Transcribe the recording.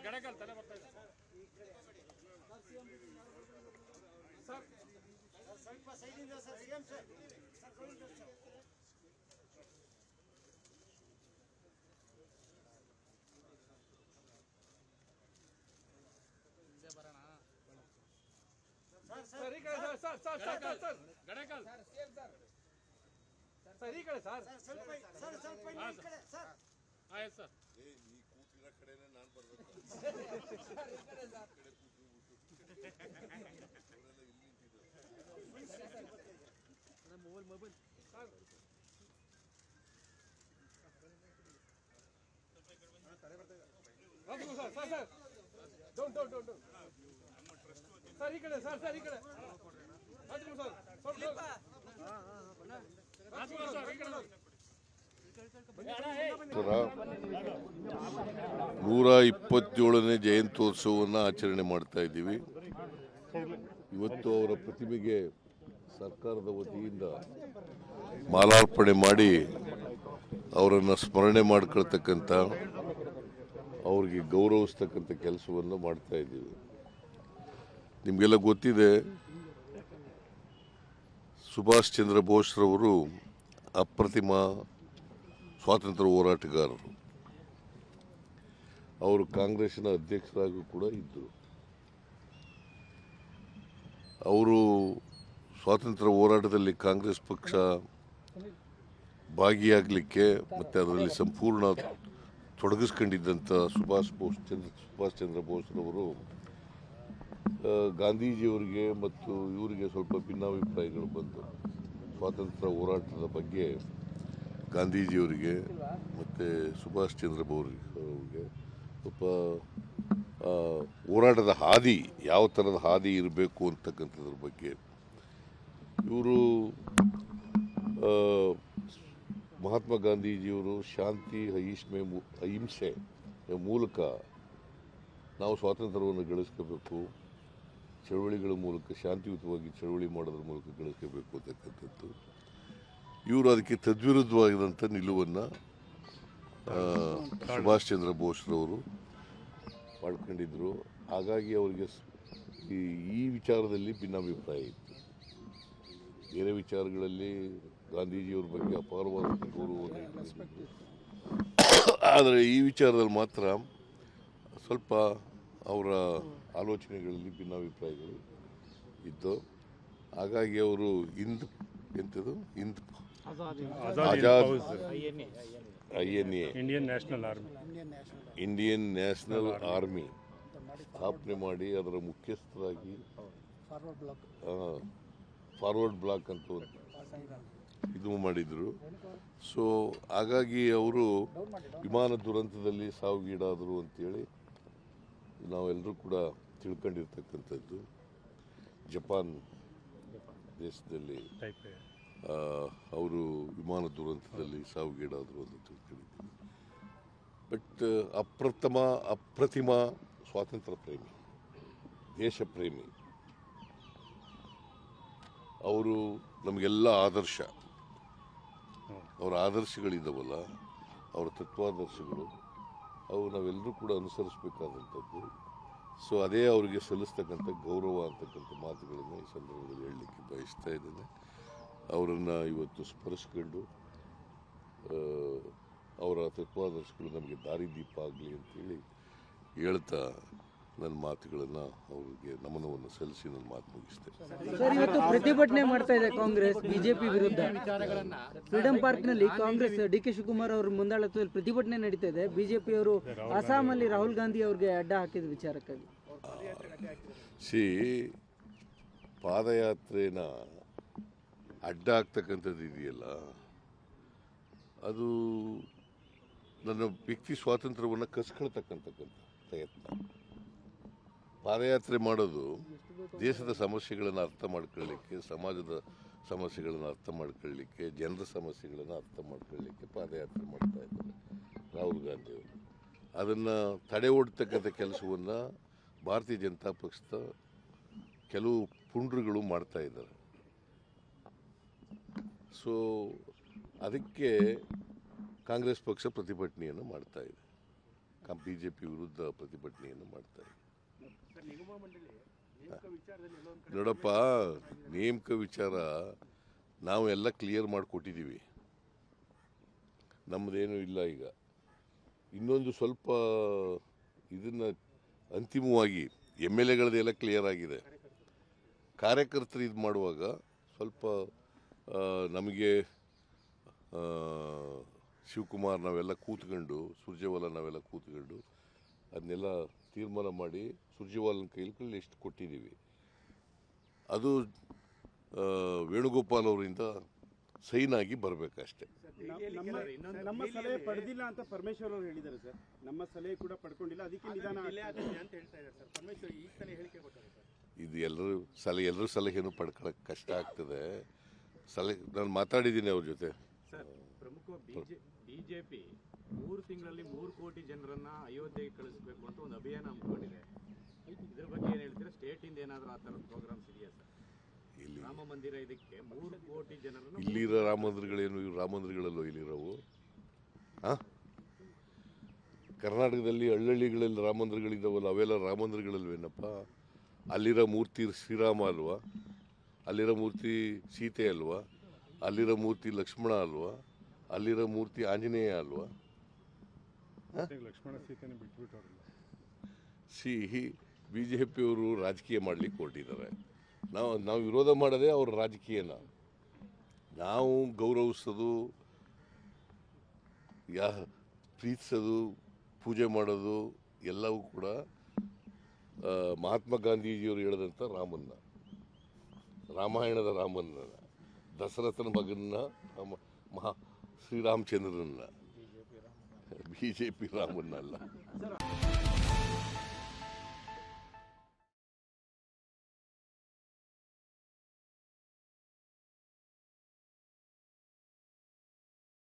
ಗಡಕಲ್ ತಲೆ ಬರ್ತಾ ಇದೆ ಸರ್. ಸ್ವಲ್ಪ ಸೈಡಿಂದ ಸರ್, ಸಿಎಂ ಸರ್. ಸರ್ ಈ ಕಡೆ sir, sir sir sir sir Gadakal sir, CM sir. Sir ಈ ಕಡೆ ಸರ್, ಸ್ವಲ್ಪ ಸರ್, ಸ್ವಲ್ಪ ಈ ಕಡೆ ಸರ್. ಆಯ್ತು ಸರ್. ನೀ ಕೂತಿರೋ ಕಡೆನೇ ನಾನು ಬರ್ಬೇಕು. ಸರ್ ಈ ಕಡೆ ಸರ್, ಈ ಕಡೆ ಕೂತ್ಬಿಟ್ಟು ಅವರೆಲ್ಲ ಇಲ್ಲಿ ನಿಂತಿದ್ದಾರೆ. Mobile sir. Sir sir sir down down down down sir ಈ ಕಡೆ ಸರ್, ಸರ್ ಈ ಕಡೆ ರಾಜ್ಕುಮಾರ್ ಸರ್, ಈ ಕಡೆ 127ನೇ ಜಯಂತ್ಯೋತ್ಸವವನ್ನು ಆಚರಣೆ ಮಾಡ್ತಾ ಇದ್ದೀವಿ. ಇವತ್ತು ಅವರ ಪ್ರತಿಮೆಗೆ ಸರ್ಕಾರದ ವತಿಯಿಂದ ಮಾಲಾರ್ಪಣೆ ಮಾಡಿ ಅವರನ್ನು ಸ್ಮರಣೆ ಮಾಡ್ಕೊಳ್ತಕ್ಕಂಥ, ಅವ್ರಿಗೆ ಗೌರವಿಸ್ತಕ್ಕಂಥ ಕೆಲಸವನ್ನು ಮಾಡ್ತಾ ಇದ್ದೀವಿ. ನಿಮಗೆಲ್ಲ ಗೊತ್ತಿದೆ, ಸುಭಾಷ್ ಚಂದ್ರ ಬೋಸ್ರವರು ಅಪ್ರತಿಮ ಸ್ವಾತಂತ್ರ್ಯ ಹೋರಾಟಗಾರರು. ಅವರು ಕಾಂಗ್ರೆಸ್ಸಿನ ಅಧ್ಯಕ್ಷರಾಗೂ ಕೂಡ ಇದ್ದರು. ಅವರು ಸ್ವಾತಂತ್ರ್ಯ ಹೋರಾಟದಲ್ಲಿ ಕಾಂಗ್ರೆಸ್ ಪಕ್ಷ ಭಾಗಿಯಾಗಲಿಕ್ಕೆ ಮತ್ತು ಅದರಲ್ಲಿ ಸಂಪೂರ್ಣ ತೊಡಗಿಸ್ಕೊಂಡಿದ್ದಂಥ ಸುಭಾಷ್ ಚಂದ್ರ ಬೋಸ್ರವರು ಗಾಂಧೀಜಿಯವರಿಗೆ ಮತ್ತು ಇವರಿಗೆ ಸ್ವಲ್ಪ ಭಿನ್ನಾಭಿಪ್ರಾಯಗಳು ಬಂತು. ಸ್ವಾತಂತ್ರ್ಯ ಹೋರಾಟದ ಬಗ್ಗೆ ಗಾಂಧೀಜಿಯವರಿಗೆ ಮತ್ತು ಸುಭಾಷ್ ಚಂದ್ರ ಬೋಸ್ರವರಿಗೆ ಸ್ವಲ್ಪ ಹೋರಾಟದ ಹಾದಿ, ಯಾವ ಥರದ ಹಾದಿ ಇರಬೇಕು ಅಂತಕ್ಕಂಥದ್ರ ಬಗ್ಗೆ ಇವರು ಮಹಾತ್ಮ ಗಾಂಧೀಜಿಯವರು ಶಾಂತಿ ಅಹಿಂಸೆ ಮೂಲಕ ನಾವು ಸ್ವಾತಂತ್ರ್ಯವನ್ನು ಗಳಿಸ್ಕೋಬೇಕು, ಚಳವಳಿಗಳ ಮೂಲಕ ಶಾಂತಿಯುತವಾಗಿ ಚಳವಳಿ ಮಾಡೋದ್ರ ಮೂಲಕ ಗಳಿಸ್ಕೋಬೇಕು ಅಂತಕ್ಕಂಥದ್ದು. ಇವರು ಅದಕ್ಕೆ ತದ್ವಿರುದ್ಧವಾದಂಥ ನಿಲುವನ್ನು ಸುಭಾಷ್ ಚಂದ್ರ ಬೋಸ್ರವರು ಮಾಡ್ಕೊಂಡಿದ್ದರು. ಹಾಗಾಗಿ ಅವರಿಗೆ ಈ ವಿಚಾರದಲ್ಲಿ ಭಿನ್ನಾಭಿಪ್ರಾಯ ಇತ್ತು. ಬೇರೆ ವಿಚಾರಗಳಲ್ಲಿ ಗಾಂಧೀಜಿಯವ್ರ ಬಗ್ಗೆ ಅಪಾರವಾದ ಗೌರವವನ್ನು ಇಟ್ಟಿದ್ರು. ಆದರೆ ಈ ವಿಚಾರದಲ್ಲಿ ಮಾತ್ರ ಸ್ವಲ್ಪ ಅವರ ಆಲೋಚನೆಗಳಲ್ಲಿ ಭಿನ್ನಾಭಿಪ್ರಾಯಗಳು ಇತ್ತು. ಹಾಗಾಗಿ ಅವರು INA ಇಂಡಿಯನ್ ನ್ಯಾಷನಲ್ ಆರ್ಮಿ ಸ್ಥಾಪನೆ ಮಾಡಿ ಅದರ ಮುಖ್ಯಸ್ಥರಾಗಿ ಫಾರ್ವರ್ಡ್ ಬ್ಲಾಕ್ ಅಂತ ಇದು ಮಾಡಿದರು. ಸೊ ಹಾಗಾಗಿ ಅವರು ವಿಮಾನ ದುರಂತದಲ್ಲಿ ಸಾವಿಗೀಡಾದರು ಅಂತೇಳಿ ನಾವೆಲ್ಲರೂ ಕೂಡ ತಿಳ್ಕೊಂಡಿರ್ತಕ್ಕಂಥದ್ದು. ಜಪಾನ್ ದೇಶದಲ್ಲಿ ಅವರು ವಿಮಾನ ದುರಂತದಲ್ಲಿ ಸಾವಿಗೀಡಾದರು ಅಂತ ತಿಳ್ಕೊಂಡಿದ್ದೀವಿ. ಬಟ್ ಅಪ್ರತಿಮ ಸ್ವಾತಂತ್ರ್ಯ ಪ್ರೇಮಿ, ದೇಶ ಪ್ರೇಮಿ. ಅವರು ನಮಗೆಲ್ಲ ಆದರ್ಶ. ಅವರ ಆದರ್ಶಗಳಿದ್ದಾವಲ್ಲ, ಅವರ ತತ್ವಾದರ್ಶಗಳು, ಅವು ನಾವೆಲ್ಲರೂ ಕೂಡ ಅನುಸರಿಸಬೇಕಾದಂಥದ್ದು. ಸೊ ಅದೇ ಅವರಿಗೆ ಸಲ್ಲಿಸ್ತಕ್ಕಂಥ ಗೌರವ ಅಂತಕ್ಕಂಥ ಮಾತುಗಳನ್ನು ಈ ಸಂದರ್ಭದಲ್ಲಿ ಹೇಳಲಿಕ್ಕೆ ಬಯಸ್ತಾ ಇದ್ದೇನೆ. ಅವರನ್ನು ಇವತ್ತು ಸ್ಮರಿಸ್ಕೊಂಡು ಅವರ ತತ್ವಾದರ್ಶಗಳು ನಮಗೆ ದಾರಿದೀಪ ಆಗಲಿ ಅಂತೇಳಿ ಹೇಳ್ತಾ ನನ್ನ ಮಾತುಗಳನ್ನು ಅವರಿಗೆ ನಮನವನ್ನು ಸಲ್ಲಿಸಿ ನನ್ನ ಮಾತು ಮುಗಿಸ್ತೇನೆ. ಸರ್, ಇವತ್ತು ಪ್ರತಿಭಟನೆ ಮಾಡ್ತಾ ಇದೆ ಕಾಂಗ್ರೆಸ್ ಬಿಜೆಪಿ ವಿರುದ್ಧ. ಫ್ರೀಡಂ ಪಾರ್ಕ್ ನಲ್ಲಿ ಕಾಂಗ್ರೆಸ್ DK ಶಿವಕುಮಾರ್ ಅವರ ಮುಂದಾಳತ್ವದಲ್ಲಿ ಪ್ರತಿಭಟನೆ ನಡೀತಾ ಇದೆ. ಬಿಜೆಪಿಯವರು ಅಸ್ಸಾಮಲ್ಲಿ ರಾಹುಲ್ ಗಾಂಧಿ ಅವ್ರಿಗೆ ಅಡ್ಡ ಹಾಕಿದ ವಿಚಾರಕ್ಕಾಗಿ ಪಾದಯಾತ್ರೆನ ಅಡ್ಡ ಆಗ್ತಕ್ಕಂಥದ್ದು ಇದೆಯಲ್ಲ, ಅದು ನನ್ನ ವ್ಯಕ್ತಿ ಸ್ವಾತಂತ್ರ್ಯವನ್ನು ಕಸ್ಕೊಳ್ತಕ್ಕಂಥ ಪ್ರಯತ್ನ. ಪಾದಯಾತ್ರೆ ಮಾಡೋದು ದೇಶದ ಸಮಸ್ಯೆಗಳನ್ನು ಅರ್ಥ ಮಾಡ್ಕೊಳ್ಳಿಕ್ಕೆ, ಸಮಾಜದ ಸಮಸ್ಯೆಗಳನ್ನು ಅರ್ಥ ಮಾಡ್ಕೊಳ್ಳಿಕ್ಕೆ, ಜನರ ಸಮಸ್ಯೆಗಳನ್ನು ಅರ್ಥ ಮಾಡ್ಕೊಳ್ಳಿಕ್ಕೆ ಪಾದಯಾತ್ರೆ ಮಾಡ್ತಾ ಇದ್ದಾರೆ ರಾಹುಲ್ ಗಾಂಧಿಯವರು. ಅದನ್ನು ತಡೆ ಓಡ್ತಕ್ಕಂಥ ಕೆಲಸವನ್ನು ಭಾರತೀಯ ಜನತಾ ಪಕ್ಷದ ಕೆಲವು ಪುಂಡ್ರುಗಳು ಮಾಡ್ತಾ ಇದ್ದಾರೆ. ಸೊ ಅದಕ್ಕೆ ಕಾಂಗ್ರೆಸ್ ಪಕ್ಷ ಪ್ರತಿಭಟನೆಯನ್ನು ಮಾಡ್ತಾ ಇದೆ. BJP ವಿರುದ್ಧ ಪ್ರತಿಭಟನೆಯನ್ನು ಮಾಡ್ತಾರೆ. ನೋಡಪ್ಪ, ನೇಮಕ ವಿಚಾರ ನಾವೆಲ್ಲ ಕ್ಲಿಯರ್ ಮಾಡಿಕೊಟ್ಟಿದ್ದೀವಿ, ನಮ್ಮದೇನು ಇಲ್ಲ. ಈಗ ಇನ್ನೊಂದು ಸ್ವಲ್ಪ ಇದನ್ನು ಅಂತಿಮವಾಗಿ MLAಗಳದೆಲ್ಲ ಕ್ಲಿಯರ್ ಆಗಿದೆ. ಕಾರ್ಯಕರ್ತರು ಇದು ಮಾಡುವಾಗ ಸ್ವಲ್ಪ ನಮಗೆ ಶಿವಕುಮಾರ್ ನಾವೆಲ್ಲ ಕೂತ್ಕೊಂಡು, ಸುರ್ಜೇವಾಲ ನಾವೆಲ್ಲ ಕೂತ್ಕೊಂಡು ಅದನ್ನೆಲ್ಲ ತೀರ್ಮಾನ ಮಾಡಿ ಸುರ್ಜೇವಾಲನ ಕೈಲಿ ಎಷ್ಟು ಕೊಟ್ಟಿದ್ದೀವಿ. ಅದು ವೇಣುಗೋಪಾಲ್ ಅವರಿಂದ ಸೈನ್ ಆಗಿ ಬರಬೇಕಷ್ಟೆ. ನಮ್ಮ ಸಲಹೆ ಪಡೆದಿಲ್ಲ ಅಂತ ಪರಮೇಶ್ವರ್ ಅವರು ಹೇಳಿದ್ದಾರೆ ಸರ್. ನಮ್ಮ ಸಲಹೆ ಕೂಡ ಪಡ್ಕೊಂಡಿಲ್ಲ, ಅದಕ್ಕೆ ನಿಧಾನ ಅಂತ ಹೇಳ್ತಾ ಇದ್ದಾರೆ ಸರ್. ಪರಮೇಶ್ವರ್ ಈ ಸಲ ಹೇಳಿಕೆ ಕೊಟ್ಟರು ಸರ್. ಇದು ಎಲ್ಲರ ಸಲಹೆನೂ ಪಡ್ಕೊಳ್ಳೋಕೆ ಕಷ್ಟ ಆಗ್ತದೆ. ನಾನು ಮಾತಾಡಿದ್ದೀನಿ ಅವ್ರ ಜೊತೆ. ಸರ್, ಪ್ರಮುಖ ಬಿಜೆಪಿ 3 ತಿಂಗಳಲ್ಲಿ 3 ಕೋಟಿ ಜನರನ್ನ ಅಯೋಧ್ಯೆಗೆ ಕಳಿಸಬೇಕು ಅಂತ ಒಂದು ಅಭಿಯಾನ ಹಮ್ಮಿಕೊಂಡಿದೆ. ಇದ್ರ ಬಗ್ಗೆ ಏನು ಹೇಳ್ತೀರಾ? ಸ್ಟೇಟ್ ಇಂದ ಏನಾದರೂ ಆ ಥರದ ಪ್ರೋಗ್ರಾಮ್ಸ್ ಇದೆಯಾ ಸರ್? ಇಲ್ಲಿ ರಾಮ ಮಂದಿರ ಇದಕ್ಕೆ 3 ಕೋಟಿ ಜನರನ್ನು ಇಲ್ಲಿರೋ ರಾಮ ಮಂದಿರಗಳೇನು ಇವು ರಾಮ ಮಂದಿರಗಳಲ್ಲೋ ಇಲ್ಲಿರೋವು? ಕರ್ನಾಟಕದಲ್ಲಿ ಹಳ್ಳಿಗಳಲ್ಲಿ ರಾಮ ಮಂದಿರಗಳಿದ್ದಾವಲ್ಲ, ಅವೆಲ್ಲ ರಾಮ ಮಂದಿರಗಳಲ್ವೇನಪ್ಪ? ಅಲ್ಲಿರೋ ಮೂರ್ತಿ ಶ್ರೀರಾಮ ಅಲ್ವಾ? ಅಲ್ಲಿರೋ ಮೂರ್ತಿ ಸೀತೆ ಅಲ್ವಾ? ಅಲ್ಲಿರೋ ಮೂರ್ತಿ ಲಕ್ಷ್ಮಣ ಅಲ್ವಾ? ಅಲ್ಲಿರೋ ಮೂರ್ತಿ ಆಂಜನೇಯ ಅಲ್ವಾ? ಲಕ್ಷ್ಮಣ ಸೀತೆನ ಬಿಟ್ಬಿಟ್ಟವ್ರಲ್ಲ. BJPಯವರು ರಾಜಕೀಯ ಮಾಡಲಿಕ್ಕೆ ಹೊರಟಿದ್ದಾರೆ. ನಾವು ವಿರೋಧ ಮಾಡೋದೇ ಅವ್ರ ರಾಜಕೀಯನ. ನಾವು ಗೌರವಿಸೋದು, ಪ್ರೀತಿಸೋದು, ಪೂಜೆ ಮಾಡೋದು ಎಲ್ಲವೂ ಕೂಡ ಮಹಾತ್ಮ ಗಾಂಧೀಜಿಯವರು ಹೇಳಿದಂಥ ರಾಮನ್ನ, ರಾಮಾಯಣದ ರಾಮನ್ನ, ದಶರಥನ ಮಗನ್ನ, ಶ್ರೀರಾಮಚಂದ್ರನ್ನ, BJP ರಾಮನ್ನಲ್ಲ.